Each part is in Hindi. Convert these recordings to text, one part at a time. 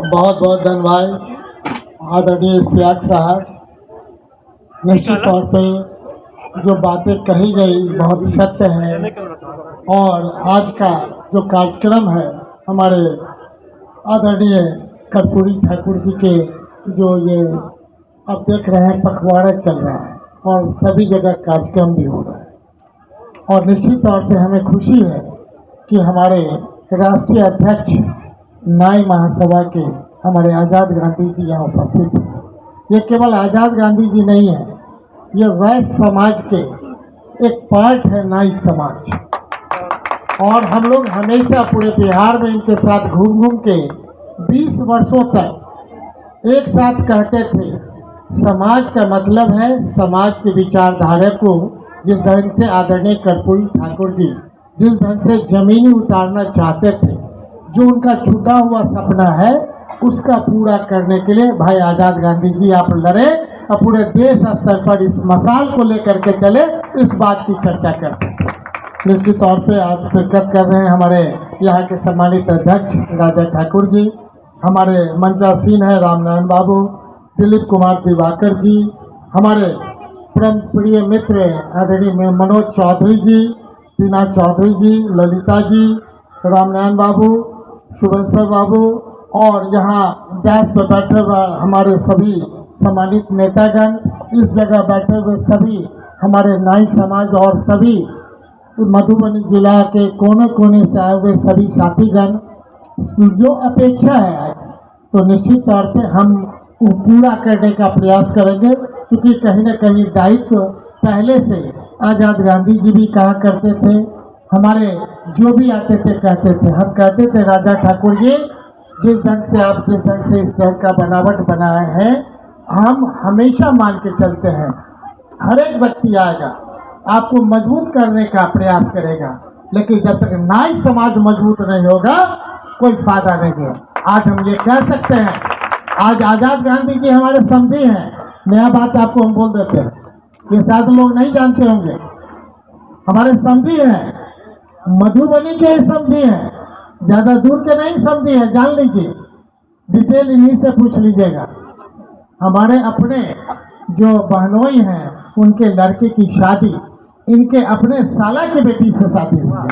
बहुत बहुत धन्यवाद आदरणीय इश्तियाक साहब। निश्चित तौर पे जो बातें कही गई बहुत सत्य है और आज का जो कार्यक्रम है हमारे आदरणीय कर्पूरी ठाकुर जी के जो ये अब देख रहे हैं पखवाड़ा चल रहा है और सभी जगह कार्यक्रम भी हो रहा है और निश्चित तौर पे हमें खुशी है कि हमारे राष्ट्रीय अध्यक्ष नाई महासभा के हमारे आज़ाद गांधी जी यहाँ उपस्थित हैं। ये केवल आज़ाद गांधी जी नहीं है, ये वैश्य समाज के एक पार्ट है नाई समाज। और हम लोग हमेशा पूरे बिहार में इनके साथ घूम घूम के 20 वर्षों तक एक साथ कहते थे समाज का मतलब है समाज के विचारधारा को जिस ढंग से आदरणीय कर्पूरी ठाकुर जी जिस ढंग से जमीनी उतारना चाहते थे, जो उनका छूटा हुआ सपना है उसका पूरा करने के लिए भाई आज़ाद गांधी जी आप लड़े और पूरे देश स्तर पर इस मसाल को लेकर के चले, इस बात की चर्चा करते हैं। निश्चित तौर पे आज शिरकत कर रहे हैं हमारे यहाँ के सम्मानित अध्यक्ष राजा ठाकुर जी, हमारे मंचासीन है रामनारायण बाबू, दिलीप कुमार दिवाकर जी, हमारे परम प्रिय मित्र आदरणीय मनोज चौधरी जी, टीना चौधरी जी, ललिता जी, रामनारायण बाबू, शुभेंद्र बाबू और यहाँ डैश पर बैठे हुए हमारे सभी सम्मानित नेतागण, इस जगह बैठे हुए सभी हमारे नाई समाज और सभी मधुबनी जिला के कोने कोने से आए हुए सभी साथीगण, जो अपेक्षा है आज तो निश्चित तौर पे हम पूरा करने का प्रयास करेंगे, क्योंकि कहीं न कहीं दायित्व पहले से आज़ाद गांधी जी भी कहा करते थे, हमारे जो भी आते थे कहते थे, हम कहते थे राजा ठाकुर जी जिस ढंग से आप जिस ढंग से इस घर का बनावट बनाए हैं हम हमेशा मान के चलते हैं, हर एक व्यक्ति आएगा आपको मजबूत करने का प्रयास करेगा, लेकिन जब तक नाई समाज मजबूत नहीं होगा कोई फायदा नहीं है। आज हम ये कह सकते हैं, आज आज़ाद गांधी जी हमारे समधी हैं, नया बात आपको हम बोल देते हैं, ये शायद लोग नहीं जानते होंगे, हमारे समधी हैं, मधुबनी के ही समधी हैं, ज्यादा दूर के नहीं समधी हैं, जान लीजिए, डिटेल इन्हीं से पूछ लीजिएगा। हमारे अपने जो बहनोई हैं उनके लड़के की शादी इनके अपने साला की बेटी से शादी हुई है।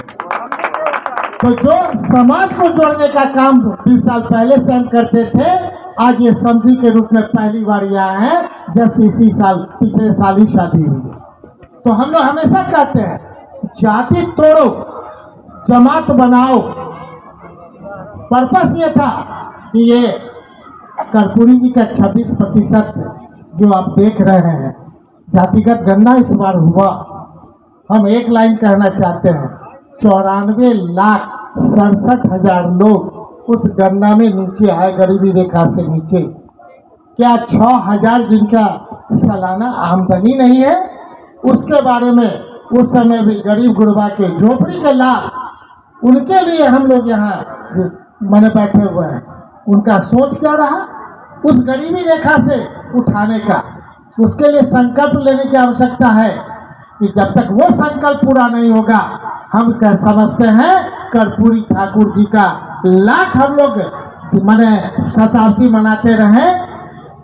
तो जो समाज को जोड़ने का काम 20 साल पहले से हम करते थे, आज ये समधी के रूप में पहली बार आए हैं, जस्ट इसी साल पिछले साल ही शादी हुई है। तो हम लोग हमेशा कहते हैं जाति तोड़ो जमात बनाओ। पर्पस ये था कि ये कर्पूरी जी का 26% जो आप देख रहे हैं जातिगत गणना इस बार हुआ, हम एक लाइन कहना चाहते हैं 94,67,000 लोग उस गणना में नीचे आए, गरीबी रेखा से नीचे। क्या 6,000 जिनका सालाना आमदनी नहीं है, उसके बारे में उस समय भी गरीब गुरबा के झोपड़ी के लाभ उनके लिए हम लोग यहाँ मने बैठे हुए हैं। उनका सोच क्या रहा, उस गरीबी रेखा से उठाने का, उसके लिए संकल्प लेने की आवश्यकता है कि जब तक वो संकल्प पूरा नहीं होगा हम क्या समझते हैं कर्पूरी ठाकुर जी का लाख हम लोग मने शताब्दी मनाते रहे,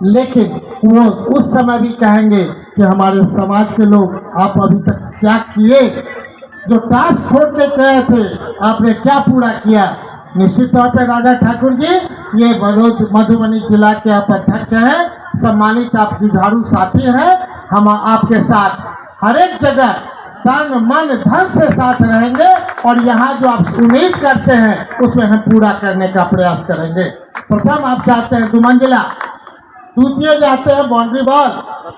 लेकिन वो उस समय भी कहेंगे कि हमारे समाज के लोग आप अभी तक क्या किए, जो टास्क छोड़ के गए थे आपने क्या पूरा किया। निश्चित तौर पर राजा ठाकुर जी ये मधुबनी जिला के आप अध्यक्ष हैं, सम्मानित आप जुझारू साथी हैं, हम आपके साथ हर एक जगह तन मन धन से साथ रहेंगे और यहाँ जो आप उम्मीद करते हैं उसमें हम पूरा करने का प्रयास करेंगे। प्रथम आप चाहते हैं 2 मंजिला, द्वितीय जाते हैं बाउंड्री बॉल,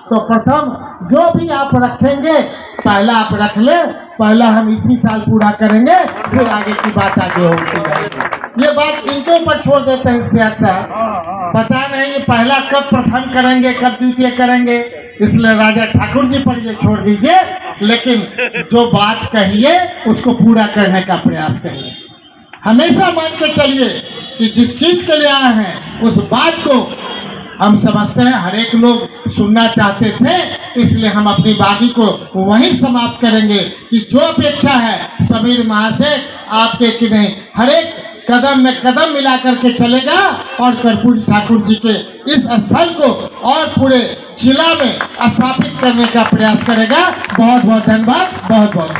तो प्रथम जो भी आप रखेंगे पहला आप रख ले, पहला हम इसी साल पूरा करेंगे, फिर आगे की बात आगे होती रहेगी। ये बात इनके ऊपर छोड़ देते हैं इश्तियाक साहब, पता नहीं पहला कब प्रथम करेंगे कब द्वितीय करेंगे, इसलिए राजा ठाकुर जी पर ये छोड़ दीजिए, लेकिन जो बात कहिए उसको पूरा करने का प्रयास करिए। हमेशा मान के चलिए कि जिस चीज के लिए आए हैं उस बात को हम समझते हैं हर एक लोग सुनना चाहते थे, इसलिए हम अपनी बागी को वहीं समाप्त करेंगे कि जो अपेक्षा है समीर महाशय आपके कि नहीं, हर एक कदम में कदम मिला करके चलेगा और कर्पूरी ठाकुर जी के इस स्थल को और पूरे जिला में स्थापित करने का प्रयास करेगा। बहुत बहुत धन्यवाद। बहुत बहुत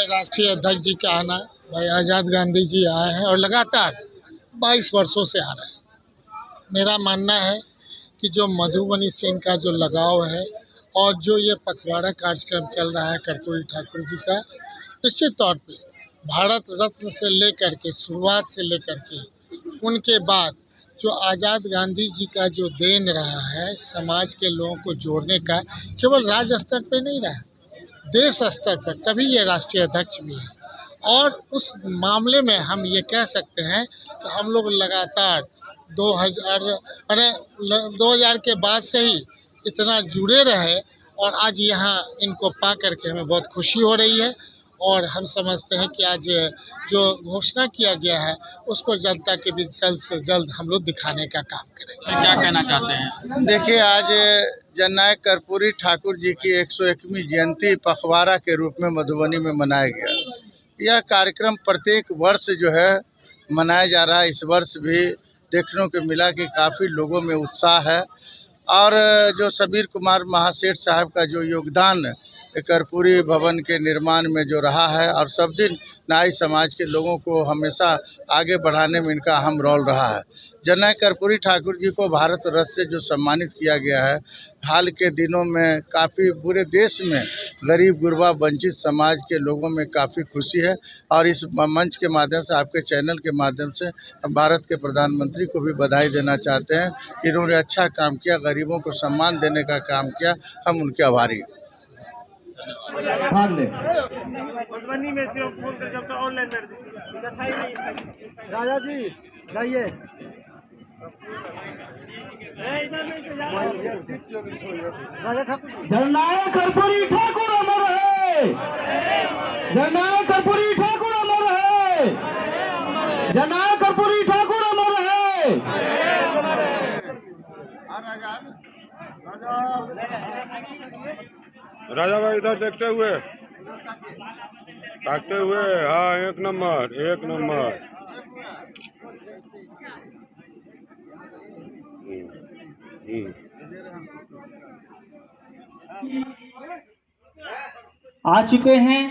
राष्ट्रीय अध्यक्ष जी का आना, भाई आज़ाद गांधी जी आए हैं और लगातार 22 वर्षों से आ रहे हैं। मेरा मानना है कि जो मधुबनी से इनका जो लगाव है और जो ये पखवाड़ा कार्यक्रम चल रहा है कर्पूरी ठाकुर जी का, निश्चित तौर पे भारत रत्न से लेकर के शुरुआत से लेकर के उनके बाद जो आज़ाद गांधी जी का जो देन रहा है समाज के लोगों को जोड़ने का, केवल राज्य स्तर पे नहीं रहा, देश स्तर पर, तभी ये राष्ट्रीय अध्यक्ष भी है। और उस मामले में हम ये कह सकते हैं कि हम लोग लगातार 2000 के बाद से ही इतना जुड़े रहे और आज यहाँ इनको पा करके हमें बहुत खुशी हो रही है। और हम समझते हैं कि आज जो घोषणा किया गया है उसको जनता के बीच जल्द से जल्द हम लोग दिखाने का काम करेंगे। क्या कहना चाहते हैं? देखिए, आज जननायक कर्पूरी ठाकुर जी की 101वीं जयंती पखवाड़ा के रूप में मधुबनी में मनाया गया। यह कार्यक्रम प्रत्येक वर्ष जो है मनाया जा रहा है। इस वर्ष भी देखने को मिला कि काफ़ी लोगों में उत्साह है और जो सबीर कुमार महासेठ साहब का जो योगदान कर्पूरी भवन के निर्माण में जो रहा है और सब दिन नाई समाज के लोगों को हमेशा आगे बढ़ाने में इनका अहम रोल रहा है। जननायक कर्पूरी ठाकुर जी को भारत रत्न से जो सम्मानित किया गया है, हाल के दिनों में काफ़ी पूरे देश में गरीब गुरबा वंचित समाज के लोगों में काफ़ी खुशी है। और इस मंच के माध्यम से, आपके चैनल के माध्यम से भारत के प्रधानमंत्री को भी बधाई देना चाहते हैं कि इन्होंने अच्छा काम किया, गरीबों को सम्मान देने का काम किया। हम उनके आभारी हैं। मधुबनी में से फोन कर जब तो ऑनलाइन राजा जी जाइए। जननायक कर्पूरी ठाकुर अमर है, जननायक कर्पूरी ठाकुर अमर है, जननायक कर्पूरी ठाकुर अमर है। राजा भाई इधर देखते हुए, ताकते हुए, हाँ, एक नंबर, एक नंबर। आ चुके हैं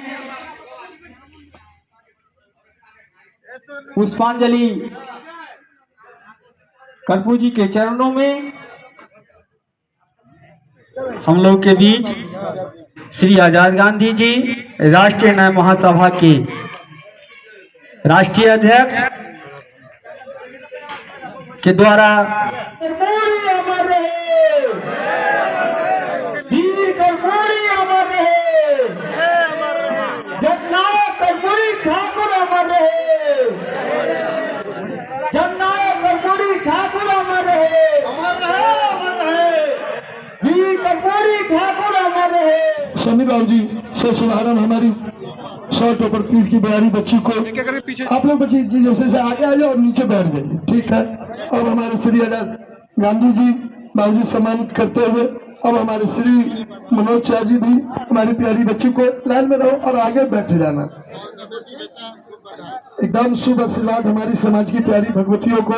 पुष्पांजलि कर्पूरी जी के चरणों में। हम लोग के बीच श्री आजाद गांधी जी राष्ट्रीय न्याय महासभा के राष्ट्रीय अध्यक्ष के द्वारा कर्पूरी अमर रहे, वीर कर्पूरी अमर रहे, जननायक कर्पूरी ठाकुर अमर रहे, जननायक कर्पूरी ठाकुर अमर रहे, अमर रहे, वीर कर्पूरी ठाकुर अमर रहे। सनी बाबू जी से शुभारंभ हमारी 100 टोपर पीठ की बिहारी बच्ची को, आप लोग बच्ची जी जैसे से आगे आ जाओ और नीचे बैठ जाइए, ठीक है। अब हमारे श्री आजाद गांधी जी बाबू जी सम्मानित करते हुए अब हमारे श्री मनोज शाह जी भी हमारी प्यारी बच्ची को लाइन में रहो और आगे बैठ जाना। एकदम शुभ आशीर्वाद हमारी समाज की प्यारी भगवतियों को